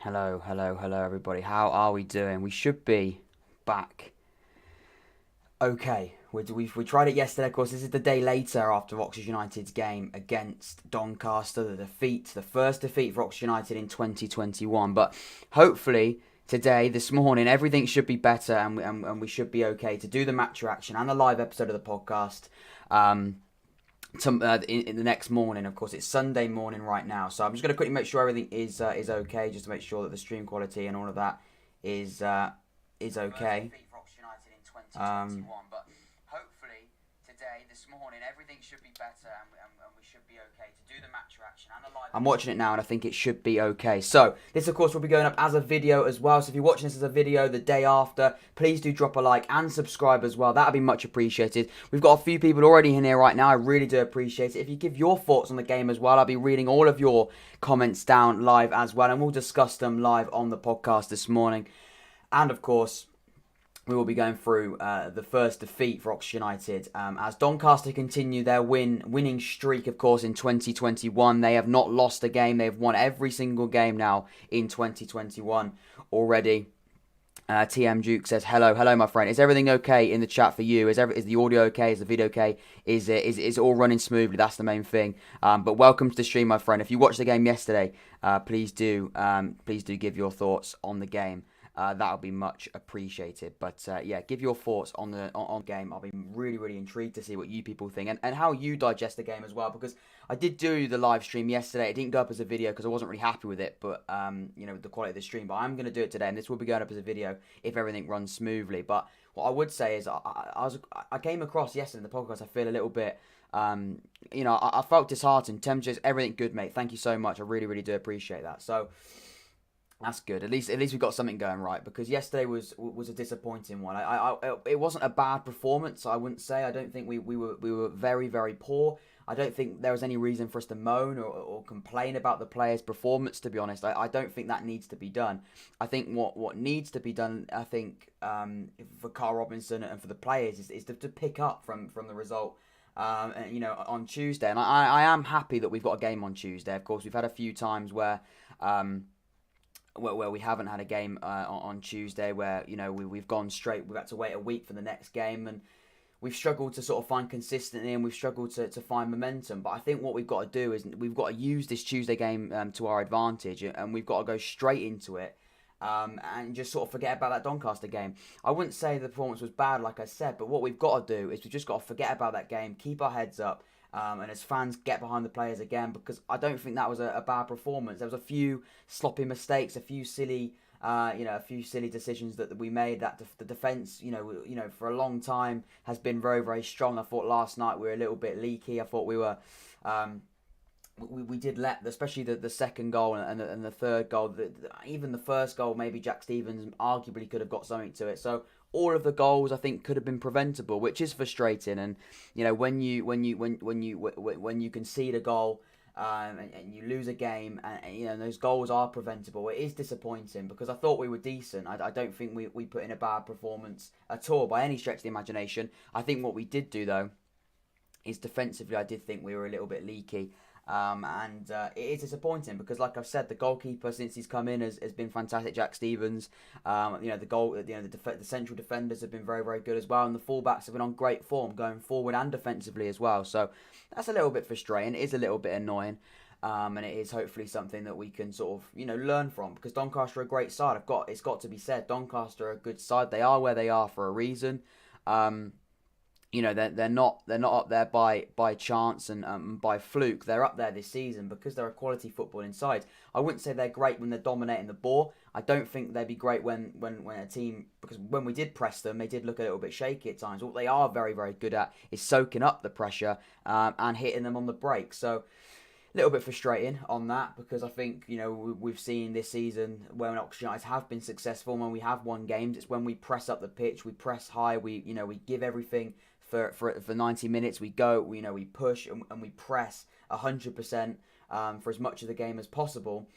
Hello, everybody. How are we doing? We should be back. Okay, we tried it yesterday. Of course, this is the day later after Oxford United's game against Doncaster, the first defeat for Oxford United in 2021. But hopefully today, this morning, everything should be better, and we should be okay to do the match reaction and the live episode of the podcast. In the next morning. Of course, it's Sunday morning right now, so I'm just going to quickly make sure everything is okay, just to make sure that the stream quality and all of that is okay. But hopefully today, this morning, everything should be better, and we should be okay to do the match reaction and the live. I'm watching it now, and I think it should be okay. So this, of course, will be going up as a video as well. So if you're watching this as a video the day after, please do drop a like and subscribe as well. That'd be much appreciated. We've got a few people already in here right now. I really do appreciate it. If you give your thoughts on the game as well, I'll be reading all of your comments down live as well, and we'll discuss them live on the podcast this morning. And of course, we will be going through the first defeat for Oxford United as Doncaster continue their winning streak, of course, in 2021. They have not lost a game. They've won every single game now in 2021 already. TM Duke says, hello, my friend. Is everything okay in the chat for you? Is the audio okay? Is the video okay? Is it all running smoothly? That's the main thing. But welcome to the stream, my friend. If you watched the game yesterday, please do give your thoughts on the game. That'll be much appreciated. But yeah, give your thoughts on the game. I'll be really intrigued to see what you people think and how you digest the game as well. Because I did do the live stream yesterday. It didn't go up as a video because I wasn't really happy with it. But the quality of the stream. But I'm going to do it today, and this will be going up as a video if everything runs smoothly. But what I would say is I came across yesterday in the podcast. I feel a little bit. I felt disheartened. Temperatures, everything good, mate. Thank you so much. I really do appreciate that. So. That's good. At least we've got something going right, because yesterday was a disappointing one. It wasn't a bad performance, I wouldn't say. I don't think we were very poor. I don't think there was any reason for us to moan or complain about the players' performance, to be honest. I don't think that needs to be done. I think what needs to be done, I think, for Carl Robinson and for the players is to pick up from the result. On Tuesday. And I am happy that we've got a game on Tuesday. Of course, we've had a few times where we haven't had a game on Tuesday, where we've gone straight. We've had to wait a week for the next game, and we've struggled to sort of find consistency, and we've struggled to find momentum. But I think what we've got to do is we've got to use this Tuesday game to our advantage, and we've got to go straight into it and just sort of forget about that Doncaster game. I wouldn't say the performance was bad, like I said, but what we've got to do is we've just got to forget about that game, keep our heads up. And as fans, get behind the players again, because I don't think that was a bad performance. There was a few sloppy mistakes, a few silly decisions that we made. That the defence, for a long time has been very strong. I thought last night we were a little bit leaky. I thought we were. We did let, especially the second goal and the third goal, even the first goal, maybe Jack Stevens arguably could have got something to it. So all of the goals, I think, could have been preventable, which is frustrating. And when you concede a goal and you lose a game, and those goals are preventable, it is disappointing, because I thought we were decent. I don't think we put in a bad performance at all by any stretch of the imagination. I think what we did do, though, is defensively, I did think we were a little bit leaky. It is disappointing, because, like I've said, the goalkeeper since he's come in has been fantastic, Jack Stevens. The central defenders have been very good as well, and the fullbacks have been on great form going forward and defensively as well. So that's a little bit frustrating. It is a little bit annoying, and it is hopefully something that we can sort of learn from, because Doncaster are a great side. It's got to be said, Doncaster are a good side. They are where they are for a reason. They're not up there by chance and by fluke. They're up there this season because they're a quality footballing side. I wouldn't say they're great when they're dominating the ball. I don't think they'd be great when a team, because when we did press them, they did look a little bit shaky at times. What they are very good at is soaking up the pressure and hitting them on the break. So a little bit frustrating on that, because I think we've seen this season when Oxford United have been successful, when we have won games, it's when we press up the pitch, we press high, we give everything. For 90 minutes, we go, we push and we press 100% for as much of the game as possible.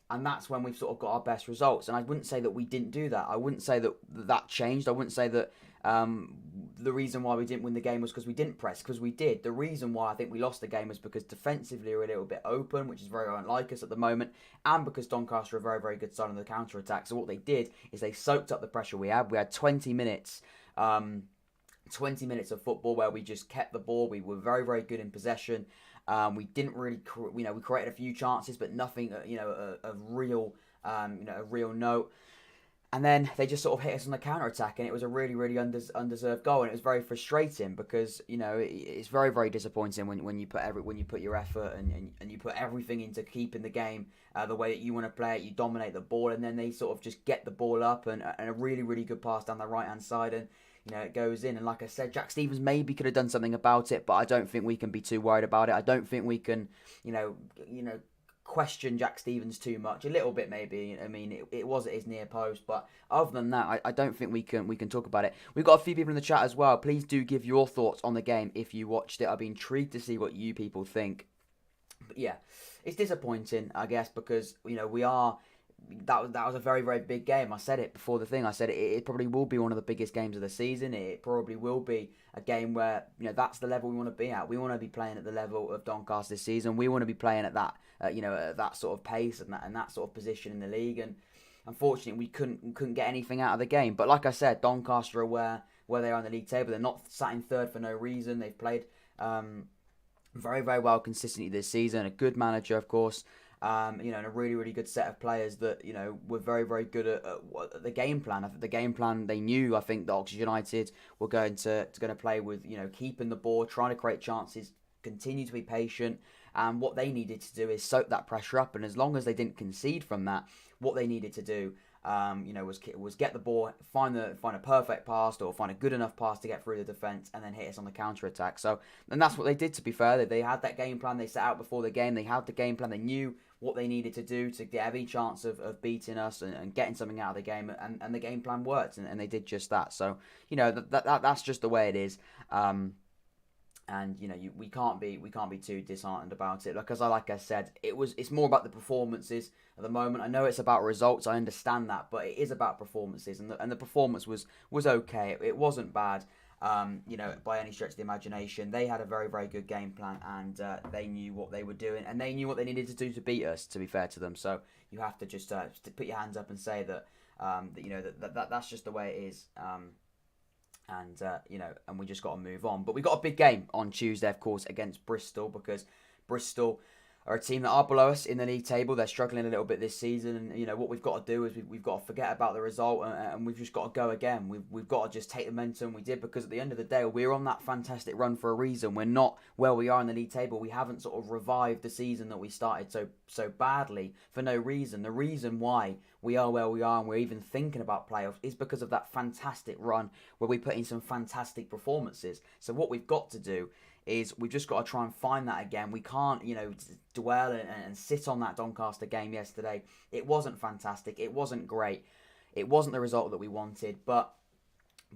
And that's when we've sort of got our best results. And I wouldn't say that we didn't do that. I wouldn't say that that changed. I wouldn't say that the reason why we didn't win the game was because we didn't press, because we did. The reason why I think we lost the game was because defensively we're a little bit open, which is very unlike us at the moment, and because Doncaster are a very, very good side on the counter-attack. So what they did is they soaked up the pressure we had. We had 20 minutes... 20 minutes of football where we just kept the ball. We were very, very good in possession. We didn't really, we created a few chances, but nothing, of real, a real note. And then they just sort of hit us on the counter attack, and it was a really, really undeserved goal, and it was very frustrating because it's very, very disappointing when you put your effort and you put everything into keeping the game the way that you want to play it. You dominate the ball, and then they sort of just get the ball up and a really, really good pass down the right hand side, and it goes in. And like I said, Jack Stevens maybe could have done something about it, but I don't think we can be too worried about it. I don't think we can, question Jack Stevens too much. A little bit maybe. I mean, it was at his near post, but other than that, I don't think we can talk about it. We've got a few people in the chat as well. Please do give your thoughts on the game if you watched it. I'd be intrigued to see what you people think. But yeah, it's disappointing, I guess, because we are. That was a very, very big game. I said it before the thing. I said it probably will be one of the biggest games of the season. It probably will be a game where that's the level we want to be at. We want to be playing at the level of Doncaster this season. We want to be playing at that at that sort of pace and that sort of position in the league. And unfortunately, we couldn't get anything out of the game. But like I said, Doncaster are where they are on the league table. They're not sat in third for no reason. They've played very, very well consistently this season. A good manager, of course. And a really, really good set of players that, were very, very good at the game plan. I think the game plan they knew, I think, that Oxford United were going to play with, keeping the ball, trying to create chances, continue to be patient. And what they needed to do is soak that pressure up. And as long as they didn't concede from that, what they needed to do, was get the ball, find a perfect pass or find a good enough pass to get through the defence and then hit us on the counter attack. So, and that's what they did. To be fair, they had that game plan they set out before the game. They had the game plan. They knew what they needed to do to get every chance of beating us and getting something out of the game, and the game plan worked, and they did just that. So that's just the way it is. And we can't be too disheartened about it. Like I said, it's more about the performances at the moment. I know it's about results. I understand that, but it is about performances, and the performance was okay. It wasn't bad. By any stretch of the imagination. They had a very, very good game plan, and they knew what they were doing, and they knew what they needed to do to beat us, to be fair to them. So you have to just put your hands up and say that, that's just the way it is. And we just got to move on. But we got a big game on Tuesday, of course, against Bristol, because Bristol are a team that are below us in the league table. They're struggling a little bit this season, and what we've got to do is we've got to forget about the result, and we've just got to go again. We've got to just take the momentum we did, because at the end of the day, we're on that fantastic run for a reason. We're not where we are in the league table. We haven't sort of revived the season that we started so badly for no reason. The reason why we are where we are and we're even thinking about playoffs is because of that fantastic run where we put in some fantastic performances. So what we've got to do is we've just got to try and find that again. We can't, dwell and sit on that Doncaster game yesterday. It wasn't fantastic. It wasn't great. It wasn't the result that we wanted. But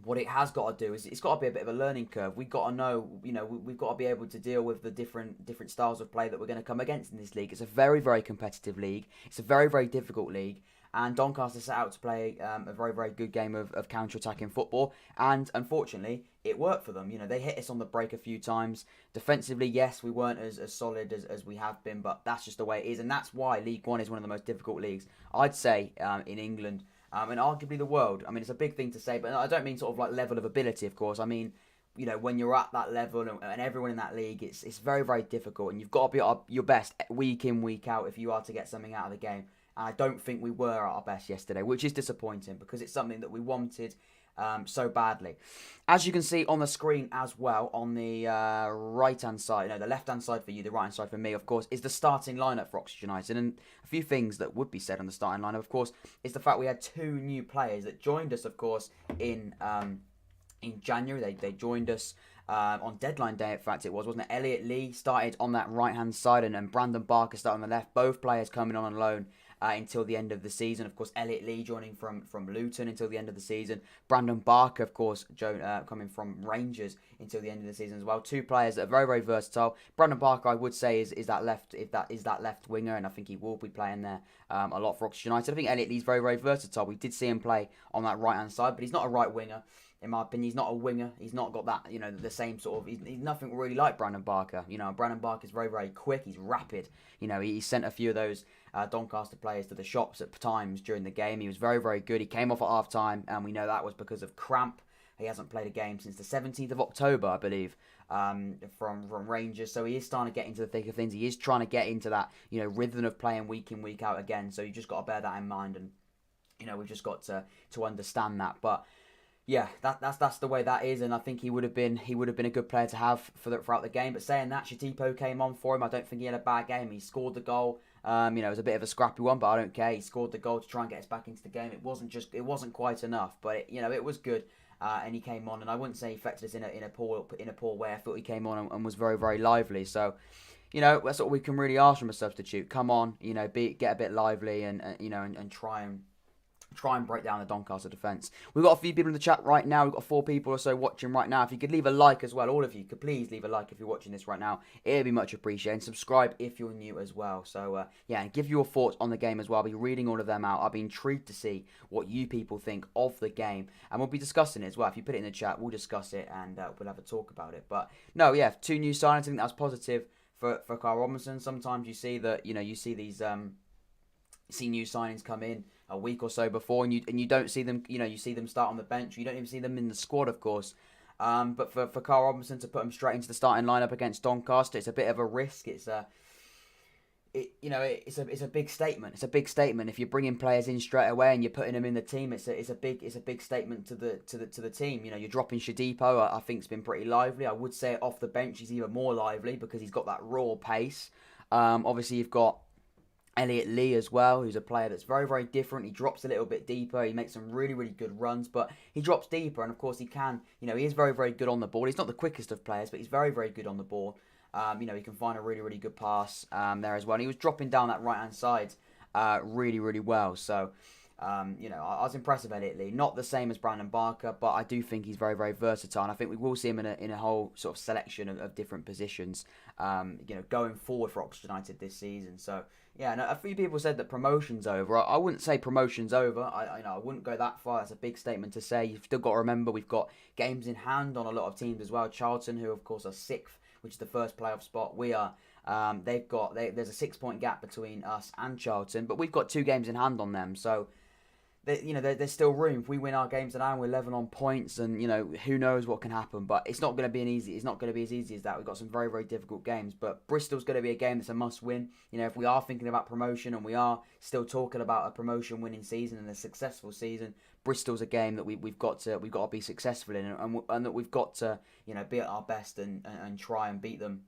what it has got to do is it's got to be a bit of a learning curve. We've got to know, we've got to be able to deal with the different styles of play that we're going to come against in this league. It's a very, very competitive league. It's a very, very difficult league. And Doncaster set out to play a very, very good game of counter-attacking football. And unfortunately, it worked for them. They hit us on the break a few times. Defensively, yes, we weren't as solid as we have been, but that's just the way it is. And that's why League One is one of the most difficult leagues, I'd say, in England, and arguably the world. I mean, it's a big thing to say, but I don't mean sort of like level of ability, of course. I mean, when you're at that level and everyone in that league, it's very, very difficult. And you've got to be at your best week in, week out if you are to get something out of the game. I don't think we were at our best yesterday, which is disappointing because it's something that we wanted so badly. As you can see on the screen as well, on the right-hand side, the left-hand side for you, the right-hand side for me, of course, is the starting lineup for Oxford United. And a few things that would be said on the starting lineup, of course, is the fact we had two new players that joined us, of course, in January. They joined us on deadline day, in fact, it wasn't it? Elliot Lee started on that right-hand side, and Brandon Barker started on the left. Both players coming on loan until the end of the season. Of course, Elliot Lee joining from Luton until the end of the season. Brandon Barker, of course, coming from Rangers until the end of the season as well. Two players that are very, very versatile. Brandon Barker, I would say, is that left winger, and I think he will be playing there a lot for Oxford United. I think Elliot Lee's very, very versatile. We did see him play on that right-hand side, but he's not a right winger. In my opinion, he's not a winger. He's not got that, the same sort of... He's nothing really like Brandon Barker. Brandon Barker is very, very quick. He's rapid. He sent a few of those Doncaster players to the shops at times during the game. He was very, very good. He came off at half-time, and we know that was because of cramp. He hasn't played a game since the 17th of October, I believe, from Rangers. So he is starting to get into the thick of things. He is trying to get into that, rhythm of playing week in, week out again. So you just got to bear that in mind, and, we've just got to understand that. But yeah, that's the way that is, and I think he would have been a good player to have throughout the game. But saying that, Shatipo came on for him. I don't think he had a bad game. He scored the goal. It was a bit of a scrappy one, but I don't care. He scored the goal to try and get us back into the game. It wasn't quite enough, but it was good. And he came on, and I wouldn't say he affected us in a poor way. I thought he came on and was very, very lively. So, that's what we can really ask from a substitute. Come on, get a bit lively and try and break down the Doncaster defence. We've got a few people in the chat right now. We've got 4 people or so watching right now. If you could leave a like as well, all of you, could please leave a like if you're watching this right now. It'd be much appreciated. And subscribe if you're new as well. So, and give your thoughts on the game as well. I'll be reading all of them out. I'll be intrigued to see what you people think of the game. And we'll be discussing it as well. If you put it in the chat, we'll discuss it and we'll have a talk about it. But, no, yeah, 2 new signings. I think that's positive for Carl Robinson. Sometimes you see that, you see these... see new signings come in a week or so before, and you don't see them. You see them start on the bench. You don't even see them in the squad, of course. But for Carl Robinson to put him straight into the starting lineup against Doncaster, it's a bit of a risk. It's a big statement. It's a big statement if you're bringing players in straight away and you're putting them in the team. It's a big statement to the team. You're dropping Shadipo. I think's been pretty lively. I would say off the bench he's even more lively because he's got that raw pace. Obviously you've got Elliot Lee as well, who's a player that's very, very different. He drops a little bit deeper. He makes some really, really good runs, but he drops deeper, and of course he can. He is very, very good on the ball. He's not the quickest of players, but he's very, very good on the ball. He can find a really, really good pass there as well. And he was dropping down that right-hand side really, really well. So, I was impressed with Elliot Lee. Not the same as Brandon Barker, but I do think he's very, very versatile. And I think we will see him in a whole sort of selection of different positions, going forward for Oxford United this season. So, yeah, and a few people said that promotion's over. I wouldn't say promotion's over. I wouldn't go that far. That's a big statement to say. You've still got to remember we've got games in hand on a lot of teams as well. Charlton, who of course are 6th, which is the first playoff spot. We are. There's a 6-point gap between us and Charlton, but we've got 2 games in hand on them. So, there's still room. If we win our games now, we're 11 on points, and who knows what can happen. But it's not going to be It's not going to be as easy as that. We've got some very, very difficult games. But Bristol's going to be a game that's a must-win. If we are thinking about promotion and we are still talking about a promotion-winning season and a successful season, Bristol's a game that we've got to be successful in, and that we've got to be at our best and try and beat them.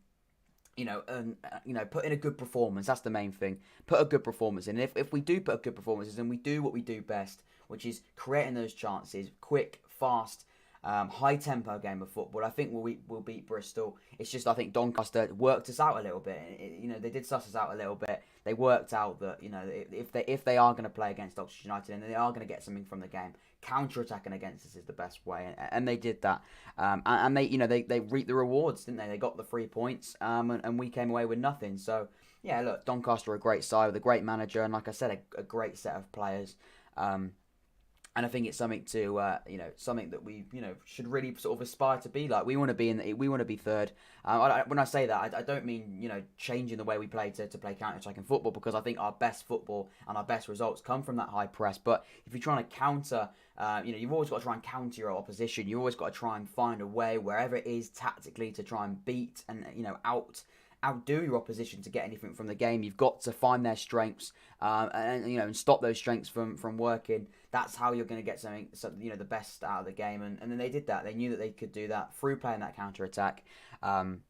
Put in a good performance. That's the main thing. Put a good performance in. And if we do put a good performance in, and we do what we do best, which is creating those chances, quick, fast, high-tempo game of football, I think we'll beat Bristol. It's just I think Doncaster worked us out a little bit. They did suss us out a little bit. They worked out that if they are going to play against Oxford United and they are going to get something from the game, counter-attacking against us is the best way, and they did that. And they reaped the rewards, didn't they? They got the 3 points, and we came away with nothing. So yeah, look, Doncaster are a great side with a great manager, and like I said, a great set of players. And I think it's something to, something that we, should really sort of aspire to be like. We want to be we want to be third. When I say that, I don't mean, changing the way we play to play counter-attacking football, because I think our best football and our best results come from that high press. But if you're trying to counter, you've always got to try and counter your opposition. You've always got to try and find a way, wherever it is tactically, to try and beat and, outdo your opposition to get anything from the game. You've got to find their strengths and stop those strengths from working. That's how you're going to get something the best out of the game. And then they did that. They knew that they could do that through playing that counter attack. And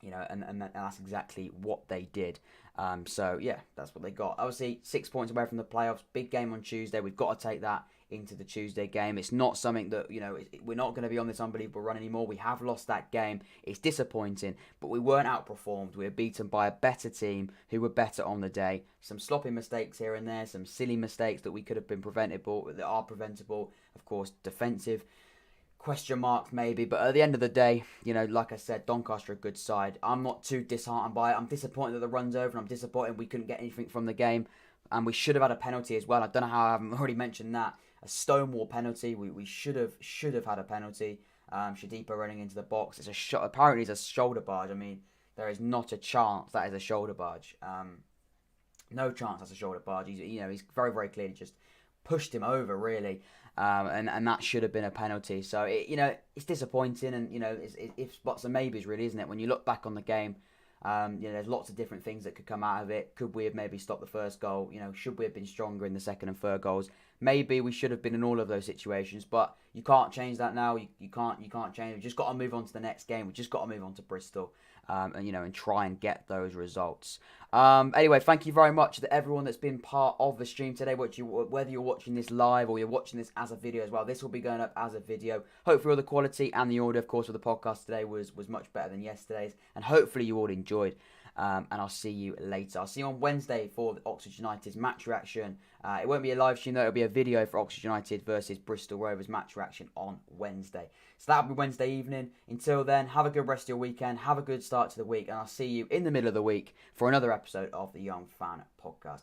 that's exactly what they did. So yeah, that's what they got. Obviously, 6 points away from the playoffs. Big game on Tuesday. We've got to take that into the Tuesday game. It's not something that, we're not going to be on this unbelievable run anymore. We have lost that game. It's disappointing, but we weren't outperformed. We were beaten by a better team who were better on the day. Some sloppy mistakes here and there, some silly mistakes that we could have been preventable, that are preventable. Of course, defensive question marks maybe, but at the end of the day, like I said, Doncaster are a good side. I'm not too disheartened by it. I'm disappointed that the run's over, and I'm disappointed we couldn't get anything from the game. And we should have had a penalty as well. I don't know how I haven't already mentioned that. A stonewall penalty. We should have had a penalty. Shadipa running into the box. It's a shot. Apparently, it's a shoulder barge. I mean, there is not a chance that is a shoulder barge. No chance that's a shoulder barge. He's very, very clearly just pushed him over, really. And that should have been a penalty. So it's disappointing, and it's lots of maybes, really, isn't it? When you look back on the game, there's lots of different things that could come out of it. Could we have maybe stopped the first goal? Should we have been stronger in the second and third goals? Maybe we should have been in all of those situations, but you can't change that now. You can't change it. We've just got to move on to the next game. We've just got to move on to Bristol, and try and get those results. Anyway, thank you very much to everyone that's been part of the stream today. Whether you're watching this live or you're watching this as a video as well, this will be going up as a video. Hopefully all the quality and the audio, of course, of the podcast today was much better than yesterday's, and hopefully you all enjoyed. And I'll see you later. I'll see you on Wednesday for the Oxford United's match reaction. It won't be a live stream though, it'll be a video for Oxford United versus Bristol Rovers match reaction on Wednesday. So that'll be Wednesday evening. Until then, have a good rest of your weekend, have a good start to the week, and I'll see you in the middle of the week for another episode of the Young Fan Podcast.